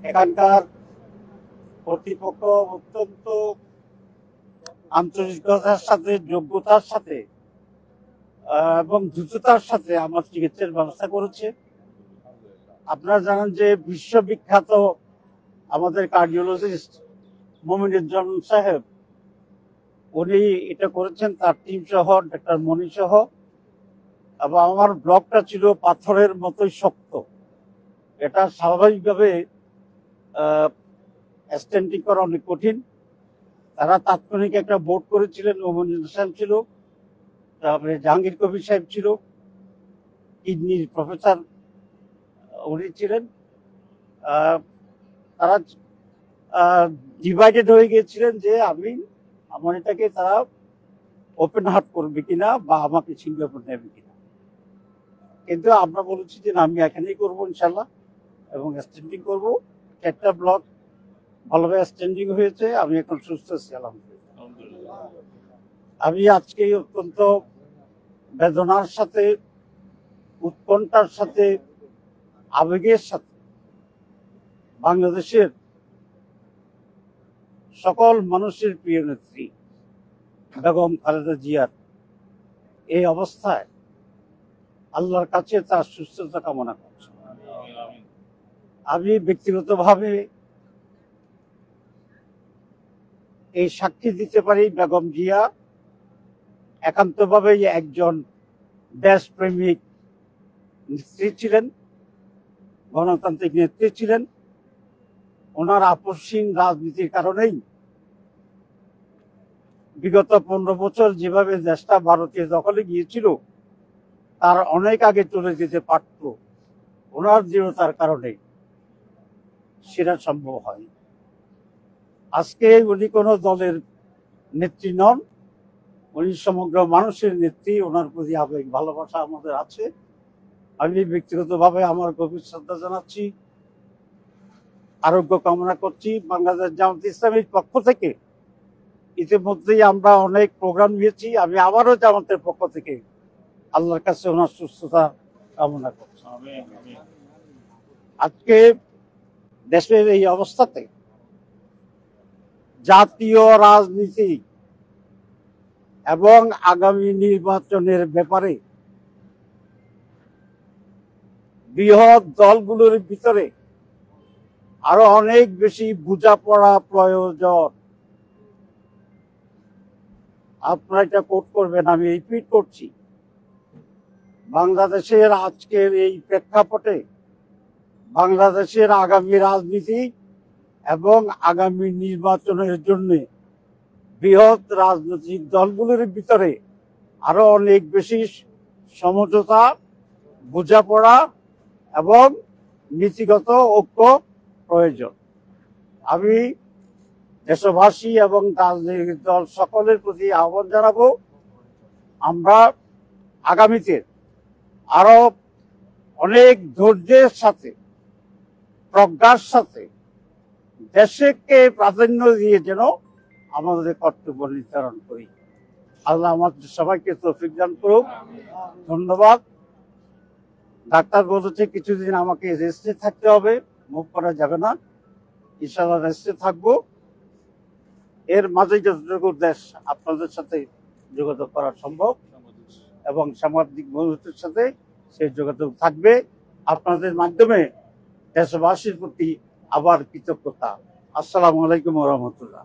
এখানকার কর্তৃপক্ষ অত্যন্ত আন্তরিকতার সাথে, যোগ্যতার সাথে এবং দ্রুততার সাথে আমার চিকিৎসার ব্যবস্থা করেছে। আপনারা জানেন যে বিশ্ববিখ্যাত আমাদের কার্ডিওলজিস্ট মমিনুজ্জামান সাহেব, উনি এটা করেছেন, তার টিম সহ, ডাক্তার মনি সহ। এবং আমার ব্লকটা ছিল পাথরের মতোই শক্ত। এটা স্বাভাবিকভাবে স্ট্যান্ডিং করা অনেক কঠিন। তারা তাৎক্ষণিক একটা বোর্ড করেছিলেন, মমিনুজ্জামান সাহেব ছিল, তারপরে জাহাঙ্গীর কবির সাহেব ছিল, কিডনির প্রফেসর উনি ছিলেন। তারা ডিভাইডেড হয়ে গিয়েছিলেন যে আমার এটাকে তারা ওপেন হার্ট করবে কিনা বা আমাকে সিঙ্গাপুর নেবে কিনা। কিন্তু আমরা বলেছি যে আমি এখানেই করবো ইনশাল্লাহ, এবং স্ট্যান্ডিং করবো। 4টা ব্লক ভালোভাবে স্ট্যান্ডিং হয়েছে, আমি এখন সুস্থ আছি আলহামদুলিল্লাহ। আমি আজকে অত্যন্ত বেদনার সাথে, উৎকণ্ঠার সাথে, আবেগের সাথে বাংলাদেশের সকল মানুষের প্রিয় নেত্রী বেগম খালেদা জিয়ার এই অবস্থায় আল্লাহর কাছে তার সুস্থতা কামনা করছি। আমি ব্যক্তিগতভাবে এই সাক্ষী দিতে পারি, বেগম জিয়া একান্তভাবে একজন দেশপ্রেমিক নেত্রী ছিলেন, গণতান্ত্রিক নেত্রী ছিলেন। ওনার আপসহীন রাজনীতির কারণেই বিগত 15 বছর যেভাবে দেশটা ভারতীয় দখলে গিয়েছিল, তার অনেক আগে চলে যেতে পারত। ওনার দৃঢ়তার কারণে সেটা সম্ভব হয়। আজকে উনি কোনো দলের নেত্রী নন, উনি সমগ্র মানুষের নেত্রী। ওনার প্রতি আবেগ ভালোবাসা আমাদের আছে। আমি ব্যক্তিগতভাবে আমার গভীর শ্রদ্ধা জানাচ্ছি, আরোগ্য কামনা করছি। বাংলাদেশ জামাত ইসলামীর পক্ষ থেকে ইতিমধ্যেই আমরা অনেক প্রোগ্রাম নিয়েছি। আমি আবারও জামাতের পক্ষ থেকে আল্লাহর কাছে ওনার সুস্থতা কামনা করছি। আজকে দেশের এই অবস্থাতে জাতীয় রাজনীতি এবং আগামী নির্বাচনের ব্যাপারে বৃহৎ দলগুলোর ভিতরে আরো অনেক বেশি বোঝাপড়া প্রয়োজন। আপনারা এটা কোট করবেন, আমি রিপিট করছি। বাংলাদেশের আজকের এই প্রেক্ষাপটে বাংলাদেশের আগামী রাজনীতি এবং আগামী নির্বাচনের জন্য বৃহৎ রাজনৈতিক দলগুলোর ভিতরে আরো অনেক বেশি সমঝোতা, বোঝাপড়া এবং নীতিগত ঐক্য প্রয়োজন। আমি দেশবাসী এবং রাজনৈতিক দল সকলের প্রতি আহ্বান জানাবো, আমরা আগামীতে আরো অনেক ধৈর্যের সাথে, প্রজ্ঞার সাথে দেশকে প্রাধান্য দিয়ে যেন আমাদের কর্তব্য নির্ধারণ করি। আল্লাহ আমাদের সবাইকে তৌফিক দান করুক। ধন্যবাদ। ডাক্তার বলেছে কিছুদিন আমাকে রেস্টে থাকতে হবে, মুভ করা যাবে না। ইনশাআল্লাহ রেস্টে থাকবো। এর মাঝে যতটুকু দেশ আপনাদের সাথে যোগাযোগ করা সম্ভব এবং সামাজিক বন্ধুত্বের সাথে সেই যোগাযোগ থাকবে। আপনাদের মাধ্যমে দেশবাসীর প্রতি আবার কৃতজ্ঞতা। আসসালামু আলাইকুম ওয়া রাহমাতুল্লাহ।